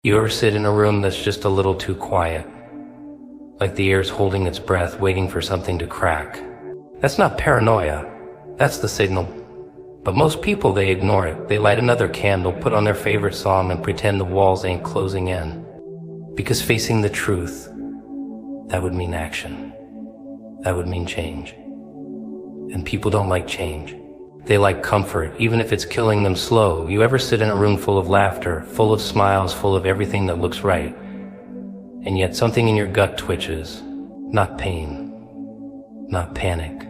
You ever sit in a room that's just a little too quiet? Like the air's holding its breath, waiting for something to crack. That's not paranoia. That's the signal. But most people, they ignore it. They light another candle, put on their favorite song, and pretend the walls ain't closing in. Because facing the truth, that would mean action. That would mean change. And people don't like change. They like comfort, even if it's killing them slow. You ever sit in a room full of laughter, full of smiles, full of everything that looks right, and yet something in your gut twitches? Not pain, not panic,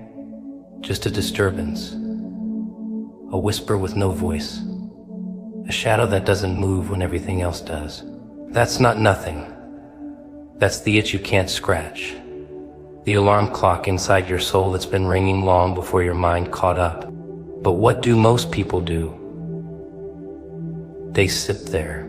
just a disturbance, a whisper with no voice, a shadow that doesn't move when everything else does. That's not nothing. That's the itch you can't scratch. The alarm clock inside your soul that's been ringing long before your mind caught up. But what do most people do? They sit there,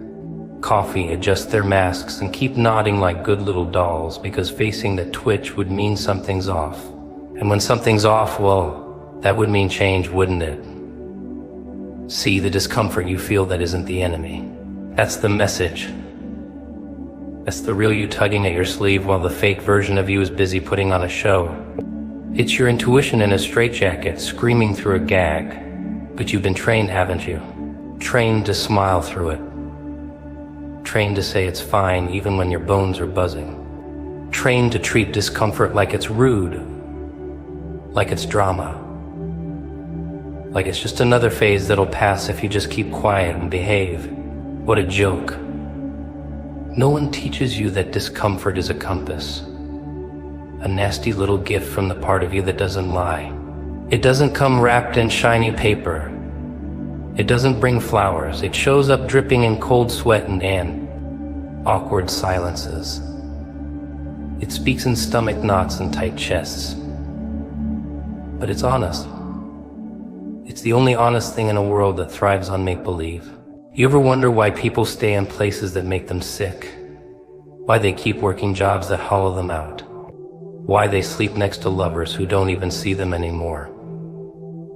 coffee, adjust their masks, and keep nodding like good little dolls, because facing the twitch would mean something's off. And when something's off, well, that would mean change, wouldn't it? See, the discomfort you feel, that isn't the enemy. That's the message. That's the real you tugging at your sleeve while the fake version of you is busy putting on a show. It's your intuition in a straitjacket, screaming through a gag. But you've been trained, haven't you? Trained to smile through it. Trained to say it's fine even when your bones are buzzing. Trained to treat discomfort like it's rude, like it's drama, like it's just another phase that'll pass if you just keep quiet and behave. What a joke. No one teaches you that discomfort is a compass. A nasty little gift from the part of you that doesn't lie. It doesn't come wrapped in shiny paper. It doesn't bring flowers. It shows up dripping in cold sweat and awkward silences. It speaks in stomach knots and tight chests. But it's honest. It's the only honest thing in a world that thrives on make-believe. You ever wonder why people stay in places that make them sick? Why they keep working jobs that hollow them out? Why they sleep next to lovers who don't even see them anymore?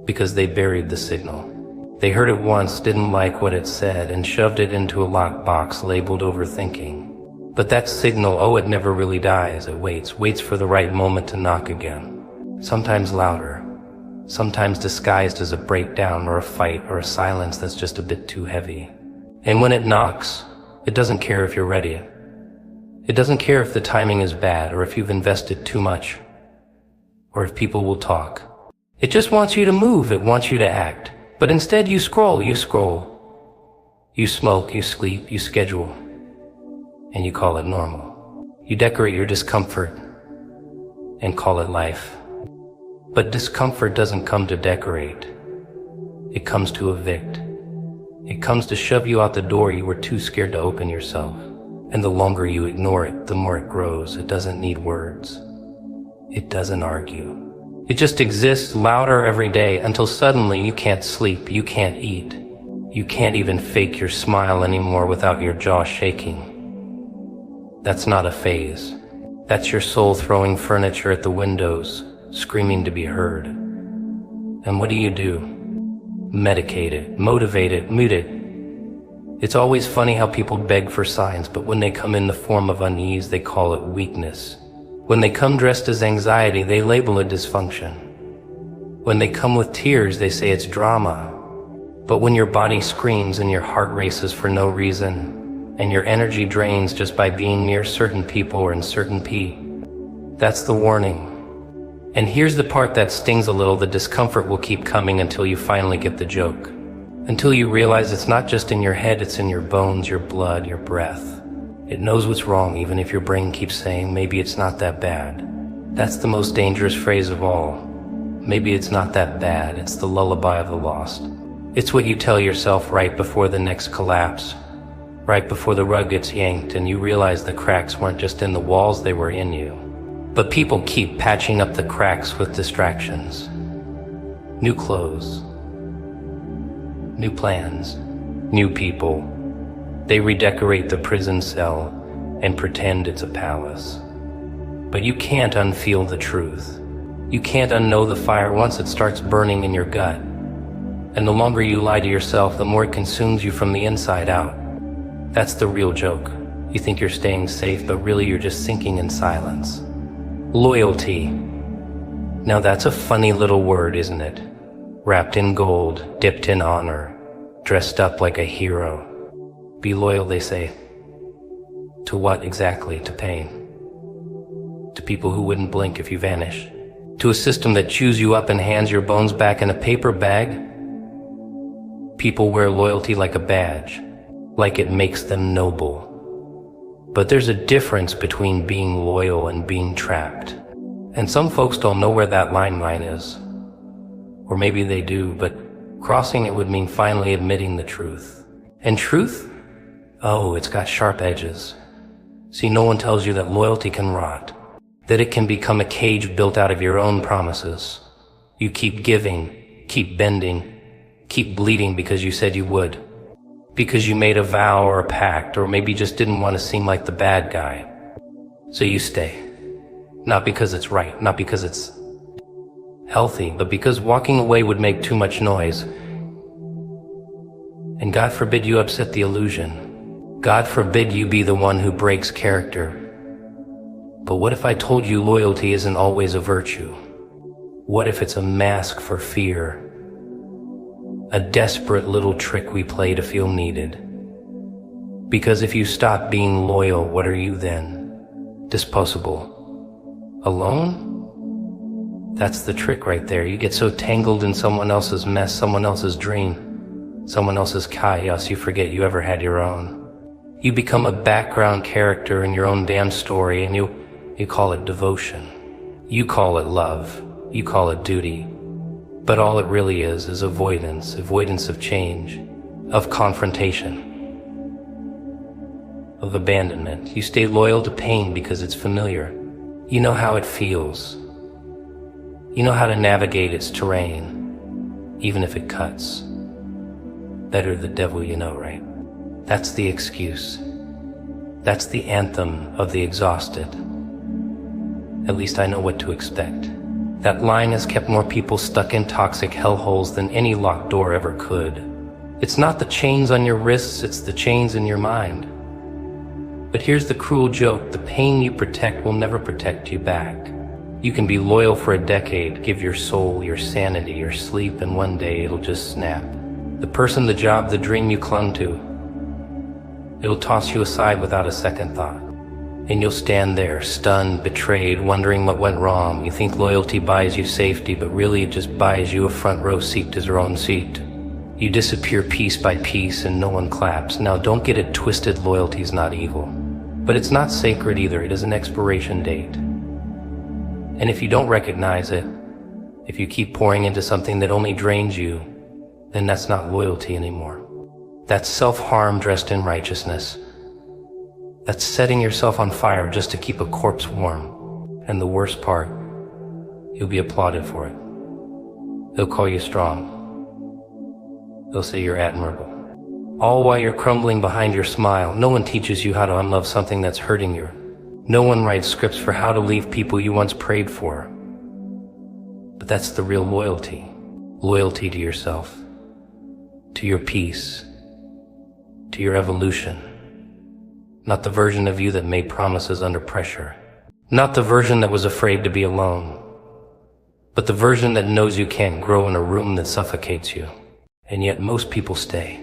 Because they buried the signal. They heard it once, didn't like what it said, and shoved it into a lockbox labeled overthinking. But that signal, oh, it never really dies. It waits for the right moment to knock again. Sometimes louder, sometimes disguised as a breakdown or a fight or a silence that's just a bit too heavy. And when it knocks, it doesn't care if you're ready. It doesn't care if the timing is bad, or if you've invested too much, or if people will talk. It just wants you to move, it wants you to act. But instead you scroll. You smoke, you sleep, you schedule, and you call it normal. You decorate your discomfort and call it life. But discomfort doesn't come to decorate. It comes to evict. It comes to shove you out the door you were too scared to open yourself. And the longer you ignore it, the more it grows. It doesn't need words. It doesn't argue. It just exists louder every day until suddenly you can't sleep, you can't eat. You can't even fake your smile anymore without your jaw shaking. That's not a phase. That's your soul throwing furniture at the windows, screaming to be heard. And what do? Medicate it, motivate it, mute it. It's always funny how people beg for signs, but when they come in the form of unease, they call it weakness. When they come dressed as anxiety, they label it dysfunction. When they come with tears, they say it's drama. But when your body screams and your heart races for no reason, and your energy drains just by being near certain people or in certain that's the warning. And here's the part that stings a little: the discomfort will keep coming until you finally get the joke. Until you realize it's not just in your head, it's in your bones, your blood, your breath. It knows what's wrong, even if your brain keeps saying, maybe it's not that bad. That's the most dangerous phrase of all. Maybe it's not that bad. It's the lullaby of the lost. It's what you tell yourself right before the next collapse, right before the rug gets yanked and you realize the cracks weren't just in the walls, they were in you. But people keep patching up the cracks with distractions. New clothes, new plans, new people. They redecorate the prison cell and pretend it's a palace. But you can't unfeel the truth. You can't unknow the fire once it starts burning in your gut. And the longer you lie to yourself, the more it consumes you from the inside out. That's the real joke. You think you're staying safe, but really you're just sinking in silence. Loyalty. Now that's a funny little word, isn't it? Wrapped in gold, dipped in honor, dressed up like a hero. Be loyal, they say. To what exactly? To pain. To people who wouldn't blink if you vanish. To a system that chews you up and hands your bones back in a paper bag. People wear loyalty like a badge, like it makes them noble. But there's a difference between being loyal and being trapped. And some folks don't know where that line is. Or maybe they do, but crossing it would mean finally admitting the truth. And truth? Oh, it's got sharp edges. See, no one tells you that loyalty can rot, that it can become a cage built out of your own promises. You keep giving, keep bending, keep bleeding because you said you would. Because you made a vow or a pact, or maybe just didn't want to seem like the bad guy. So you stay. Not because it's right, not because it's healthy, but because walking away would make too much noise. And God forbid you upset the illusion. God forbid you be the one who breaks character. But what if I told you loyalty isn't always a virtue? What if it's a mask for fear? A desperate little trick we play to feel needed. Because if you stop being loyal, what are you then? Disposable. Alone? That's the trick right there. You get so tangled in someone else's mess, someone else's dream, someone else's chaos, you forget you ever had your own. You become a background character in your own damn story, and you call it devotion. You call it love. You call it duty. But all it really is avoidance of change, of confrontation, of abandonment. You stay loyal to pain because it's familiar. You know how it feels. You know how to navigate its terrain, even if it cuts. Better the devil you know, right? That's the excuse. That's the anthem of the exhausted. At least I know what to expect. That line has kept more people stuck in toxic hellholes than any locked door ever could. It's not the chains on your wrists, it's the chains in your mind. But here's the cruel joke, the pain you protect will never protect you back. You can be loyal for a decade, give your soul, your sanity, your sleep, and one day it'll just snap. The person, the job, the dream you clung to, it'll toss you aside without a second thought. And you'll stand there, stunned, betrayed, wondering what went wrong. You think loyalty buys you safety, but really it just buys you a front row seat to your own seat. You disappear piece by piece and no one claps. Now don't get it twisted, loyalty's not evil. But it's not sacred either, it is an expiration date. And if you don't recognize it, if you keep pouring into something that only drains you, then that's not loyalty anymore. That's self-harm dressed in righteousness. That's setting yourself on fire just to keep a corpse warm. And the worst part, you'll be applauded for it. They'll call you strong. They'll say you're admirable. All while you're crumbling behind your smile. No one teaches you how to unlove something that's hurting you. No one writes scripts for how to leave people you once prayed for. But that's the real loyalty. Loyalty to yourself, to your peace, to your evolution. Not the version of you that made promises under pressure. Not the version that was afraid to be alone. But the version that knows you can't grow in a room that suffocates you. And yet most people stay.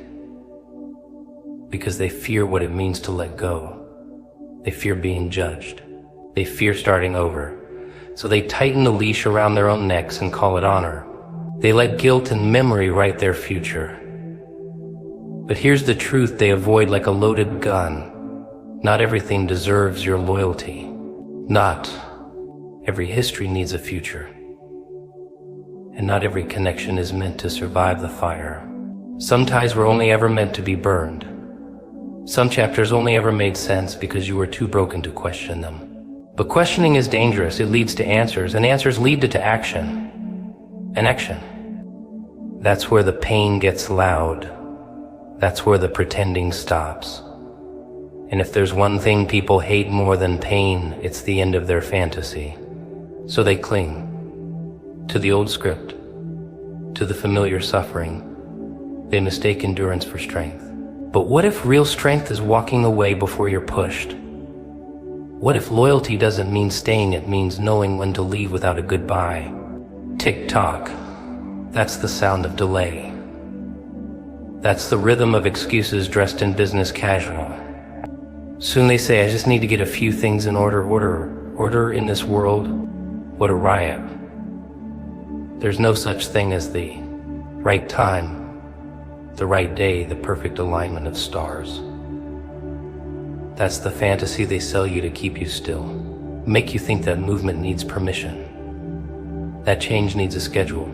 Because they fear what it means to let go. They fear being judged. They fear starting over. So they tighten the leash around their own necks and call it honor. They let guilt and memory write their future. But here's the truth they avoid like a loaded gun. Not everything deserves your loyalty. Not every history needs a future. And not every connection is meant to survive the fire. Some ties were only ever meant to be burned. Some chapters only ever made sense because you were too broken to question them. But questioning is dangerous. It leads to answers, and answers lead to action. And action. That's where the pain gets loud. That's where the pretending stops. And if there's one thing people hate more than pain, it's the end of their fantasy. So they cling to the old script, to the familiar suffering. They mistake endurance for strength. But what if real strength is walking away before you're pushed? What if loyalty doesn't mean staying, it means knowing when to leave without a goodbye? Tick-tock. That's the sound of delay. That's the rhythm of excuses dressed in business casual. Soon they say, I just need to get a few things in order. Order in this world? What a riot. There's no such thing as the right time, the right day, the perfect alignment of stars. That's the fantasy they sell you to keep you still, make you think that movement needs permission, that change needs a schedule.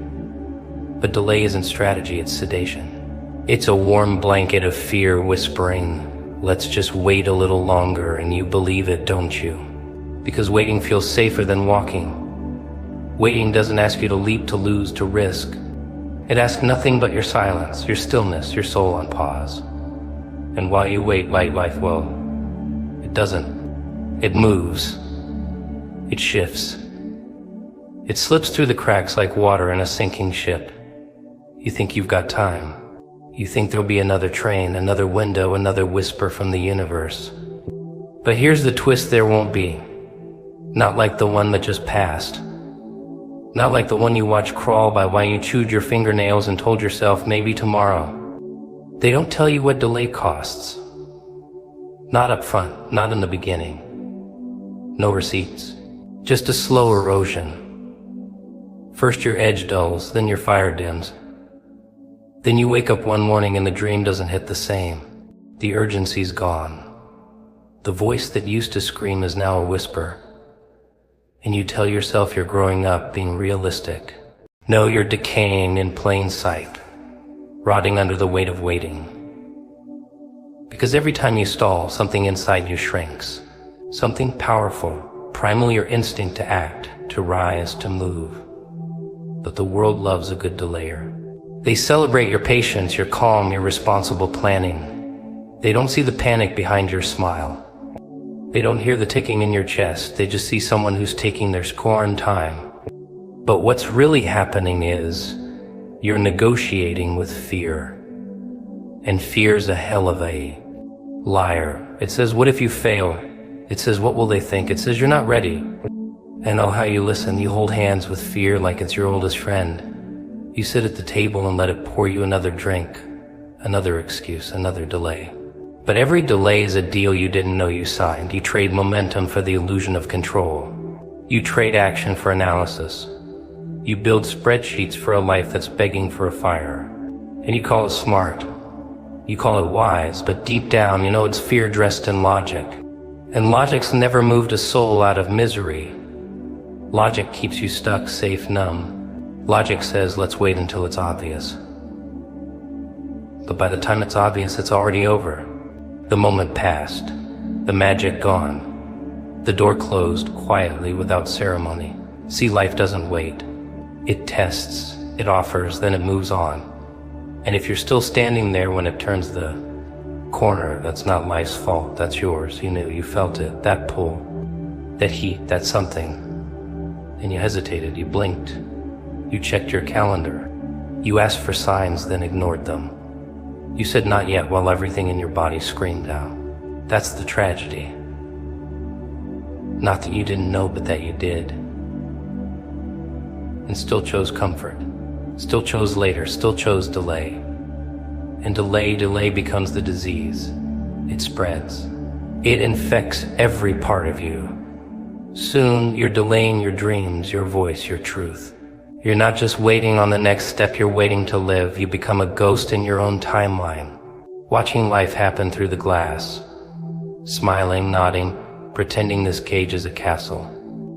But delay isn't strategy, it's sedation. It's a warm blanket of fear whispering, let's just wait a little longer, and you believe it, don't you? Because waiting feels safer than walking. Waiting doesn't ask you to leap, to lose, to risk. It asks nothing but your silence, your stillness, your soul on pause. And while you wait, life, well, it doesn't. It moves. It shifts. It slips through the cracks like water in a sinking ship. You think you've got time. You think there'll be another train, another window, another whisper from the universe. But here's the twist, there won't be. Not like the one that just passed. Not like the one you watched crawl by while you chewed your fingernails and told yourself maybe tomorrow. They don't tell you what delay costs. Not up front, not in the beginning. No receipts, just a slow erosion. First your edge dulls, then your fire dims. Then you wake up one morning and the dream doesn't hit the same. The urgency's gone. The voice that used to scream is now a whisper. And you tell yourself you're growing up, being realistic. No, you're decaying in plain sight, rotting under the weight of waiting. Because every time you stall, something inside you shrinks. Something powerful, primal, your instinct to act, to rise, to move. But the world loves a good delayer. They celebrate your patience, your calm, your responsible planning. They don't see the panic behind your smile. They don't hear the ticking in your chest, they just see someone who's taking their scorn time. But what's really happening is, you're negotiating with fear. And fear's a hell of a liar. It says, what if you fail? It says, what will they think? It says, you're not ready. And oh, how you listen, you hold hands with fear like it's your oldest friend. You sit at the table and let it pour you another drink, another excuse, another delay. But every delay is a deal you didn't know you signed. You trade momentum for the illusion of control. You trade action for analysis. You build spreadsheets for a life that's begging for a fire. And you call it smart. You call it wise, but deep down, you know it's fear dressed in logic. And logic's never moved a soul out of misery. Logic keeps you stuck, safe, numb. Logic says, let's wait until it's obvious. But by the time it's obvious, it's already over. The moment passed, the magic gone. The door closed quietly without ceremony. See, life doesn't wait. It tests, it offers, then it moves on. And if you're still standing there when it turns the corner, that's not life's fault, that's yours. You knew, you felt it, that pull, that heat, that something. And you hesitated, you blinked, you checked your calendar. You asked for signs, then ignored them. You said not yet while everything in your body screamed out. That's the tragedy. Not that you didn't know, but that you did. And still chose comfort. Still chose later, still chose delay. And delay becomes the disease. It spreads. It infects every part of you. Soon you're delaying your dreams, your voice, your truth. You're not just waiting on the next step, you're waiting to live. You become a ghost in your own timeline, watching life happen through the glass, smiling, nodding, pretending this cage is a castle.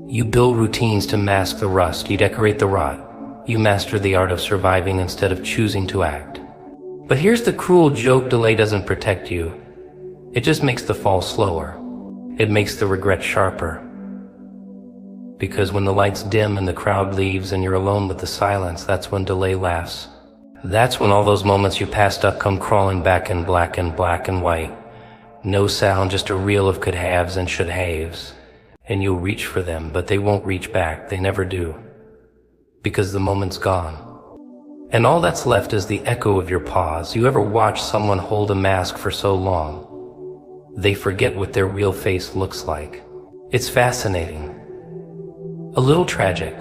You build routines to mask the rust, you decorate the rot. You master the art of surviving instead of choosing to act. But here's the cruel joke, delay doesn't protect you. It just makes the fall slower. It makes the regret sharper. Because when the lights dim and the crowd leaves and you're alone with the silence, that's when delay laughs. That's when all those moments you passed up come crawling back in black and white. No sound, just a reel of could haves and should haves. And you'll reach for them, but they won't reach back, they never do. Because the moment's gone. And all that's left is the echo of your pause. You ever watch someone hold a mask for so long, they forget what their real face looks like? It's fascinating. A little tragic.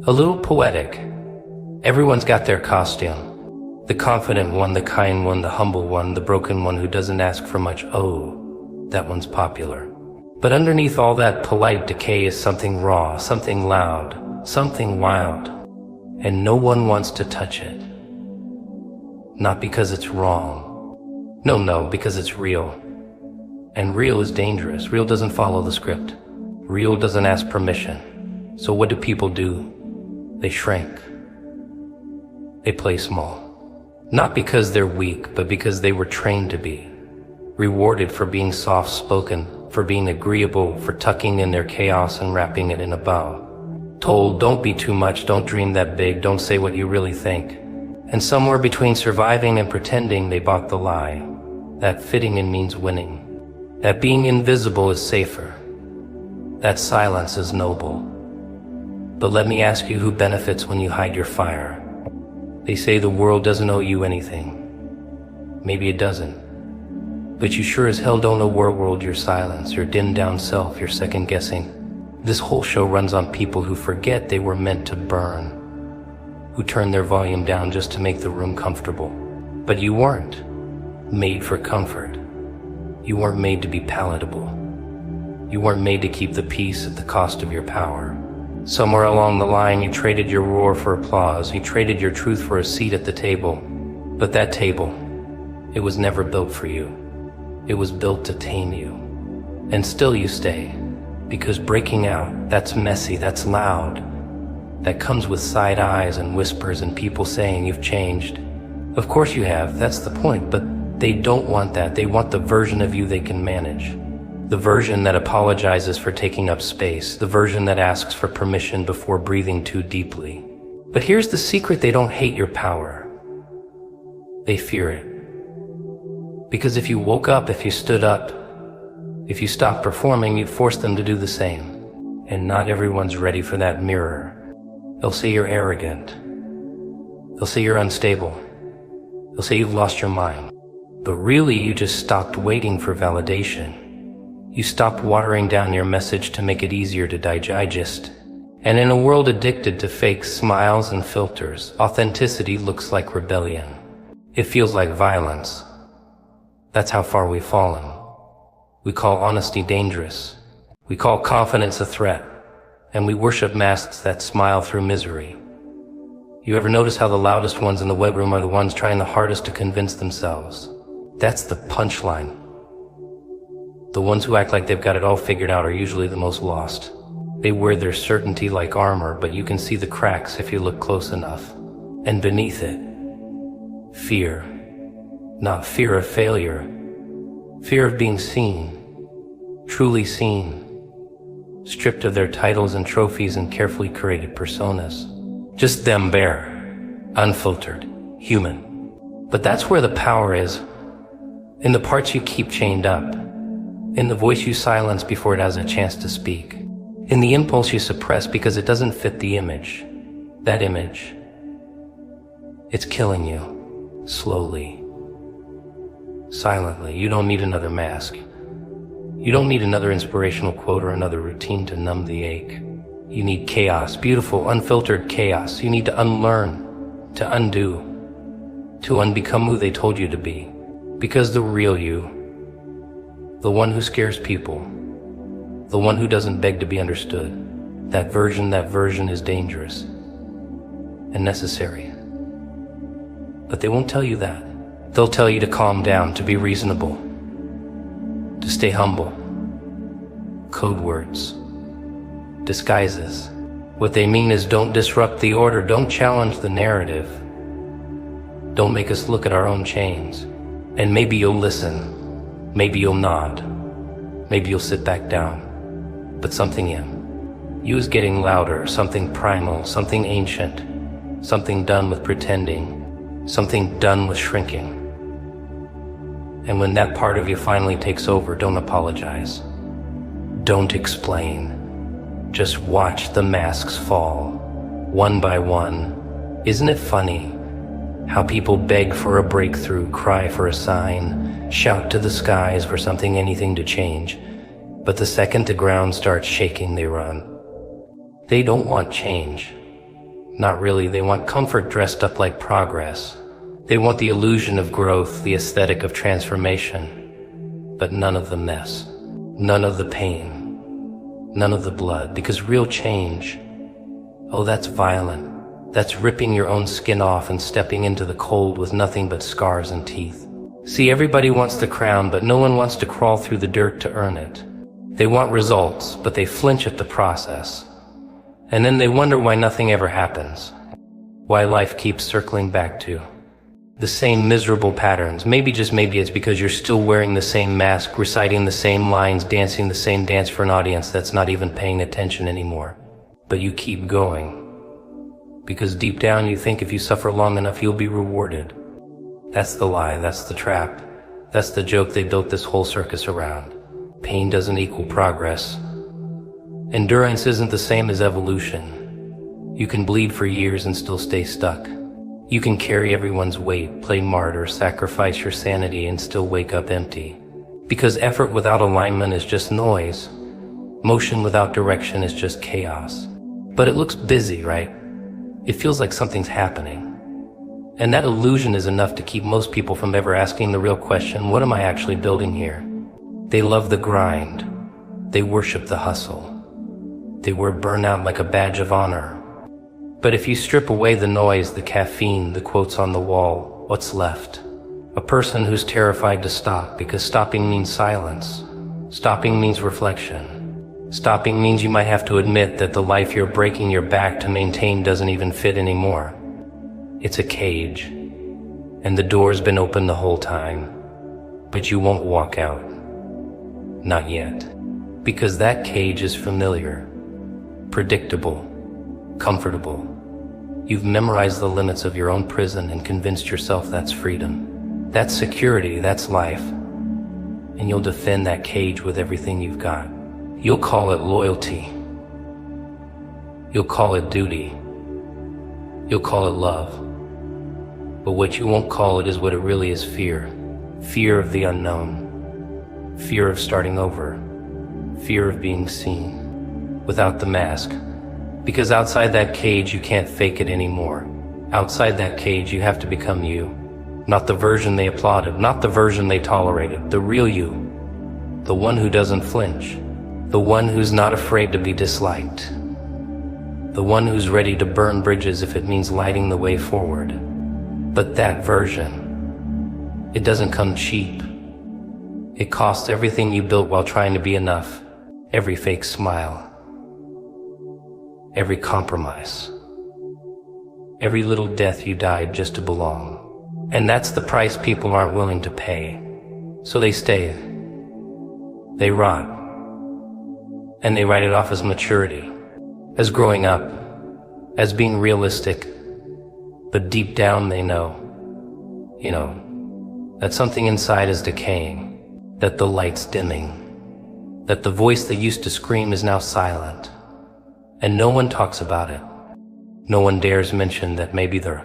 A little poetic. Everyone's got their costume. The confident one, the kind one, the humble one, the broken one who doesn't ask for much. Oh, that one's popular. But underneath all that polite decay is something raw, something loud, something wild. And no one wants to touch it. Not because it's wrong. No, because it's real. And real is dangerous. Real doesn't follow the script. Real doesn't ask permission. So what do people do? They shrink. They play small. Not because they're weak, but because they were trained to be. Rewarded for being soft-spoken, for being agreeable, for tucking in their chaos and wrapping it in a bow. Told, don't be too much, don't dream that big, don't say what you really think. And somewhere between surviving and pretending, they bought the lie. That fitting in means winning. That being invisible is safer. That silence is noble. But let me ask you, who benefits when you hide your fire? They say the world doesn't owe you anything. Maybe it doesn't. But you sure as hell don't owe world your silence, your dimmed down self, your second guessing. This whole show runs on people who forget they were meant to burn, who turn their volume down just to make the room comfortable. But you weren't made for comfort. You weren't made to be palatable. You weren't made to keep the peace at the cost of your power. Somewhere along the line, you traded your roar for applause. You traded your truth for a seat at the table. But that table, it was never built for you. It was built to tame you. And still you stay. Because breaking out, that's messy, that's loud. That comes with side eyes and whispers and people saying you've changed. Of course you have, that's the point, but they don't want that. They want the version of you they can manage. The version that apologizes for taking up space. The version that asks for permission before breathing too deeply. But here's the secret: they don't hate your power. They fear it. Because if you woke up, if you stood up, if you stopped performing, you'd force them to do the same. And not everyone's ready for that mirror. They'll say you're arrogant. They'll say you're unstable. They'll say you've lost your mind. But really, you just stopped waiting for validation. You stopped watering down your message to make it easier to digest. And in a world addicted to fake smiles and filters, authenticity looks like rebellion. It feels like violence. That's how far we've fallen. We call honesty dangerous. We call confidence a threat. And we worship masks that smile through misery. You ever notice how the loudest ones in the web room are the ones trying the hardest to convince themselves? That's the punchline. The ones who act like they've got it all figured out are usually the most lost. They wear their certainty like armor, but you can see the cracks if you look close enough. And beneath it, fear. Not fear of failure. Fear of being seen. Truly seen. Stripped of their titles and trophies and carefully curated personas. Just them bare. Unfiltered. Human. But that's where the power is. In the parts you keep chained up. In the voice you silence before it has a chance to speak. In the impulse you suppress because it doesn't fit the image. That image. It's killing you. Slowly. Silently. You don't need another mask. You don't need another inspirational quote or another routine to numb the ache. You need chaos. Beautiful, unfiltered chaos. You need to unlearn. To undo. To unbecome who they told you to be. Because the real you, the one who scares people, the one who doesn't beg to be understood, that version is dangerous and necessary. But they won't tell you that. They'll tell you to calm down, to be reasonable, to stay humble. Code words, disguises. What they mean is don't disrupt the order, don't challenge the narrative, don't make us look at our own chains. And maybe you'll listen, maybe you'll nod, maybe you'll sit back down, but something in you is getting louder, something primal, something ancient, something done with pretending, something done with shrinking. And when that part of you finally takes over, don't apologize, don't explain, just watch the masks fall, one by one. Isn't it funny How people beg for a breakthrough, cry for a sign, shout to the skies for something, anything to change. But the second the ground starts shaking, they run. They don't want change. Not really. They want comfort dressed up like progress. They want the illusion of growth, the aesthetic of transformation, but none of the mess, none of the pain, none of the blood, because real change, oh, that's violent. That's ripping your own skin off and stepping into the cold with nothing but scars and teeth. See, everybody wants the crown, but no one wants to crawl through the dirt to earn it. They want results, but they flinch at the process. And then they wonder why nothing ever happens. Why life keeps circling back to the same miserable patterns. Maybe, just maybe, it's because you're still wearing the same mask, reciting the same lines, dancing the same dance for an audience that's not even paying attention anymore. But you keep going. Because deep down you think if you suffer long enough you'll be rewarded. That's the lie, that's the trap. That's the joke they built this whole circus around. Pain doesn't equal progress. Endurance isn't the same as evolution. You can bleed for years and still stay stuck. You can carry everyone's weight, play martyr, sacrifice your sanity and still wake up empty. Because effort without alignment is just noise. Motion without direction is just chaos. But it looks busy, right? It feels like something's happening. And that illusion is enough to keep most people from ever asking the real question, what am I actually building here? They love the grind. They worship the hustle. They wear burnout like a badge of honor. But if you strip away the noise, the caffeine, the quotes on the wall, what's left? A person who's terrified to stop, because stopping means silence. Stopping means reflection. Stopping means you might have to admit that the life you're breaking your back to maintain doesn't even fit anymore. It's a cage, and the door's been open the whole time, but you won't walk out. Not yet. Because that cage is familiar, predictable, comfortable. You've memorized the limits of your own prison and convinced yourself that's freedom. That's security, that's life. And you'll defend that cage with everything you've got. You'll call it loyalty. You'll call it duty. You'll call it love. But what you won't call it is what it really is: fear. Fear of the unknown. Fear of starting over. Fear of being seen without the mask. Because outside that cage you can't fake it anymore. Outside that cage you have to become you. Not the version they applauded, not the version they tolerated, the real you. The one who doesn't flinch. The one who's not afraid to be disliked. The one who's ready to burn bridges if it means lighting the way forward. But that version, it doesn't come cheap. It costs everything you built while trying to be enough. Every fake smile. Every compromise. Every little death you died just to belong. And that's the price people aren't willing to pay. So they stay. They rot. And they write it off as maturity, as growing up, as being realistic. But deep down they know, that something inside is decaying, that the light's dimming, that the voice that used to scream is now silent. And no one talks about it. No one dares mention that maybe the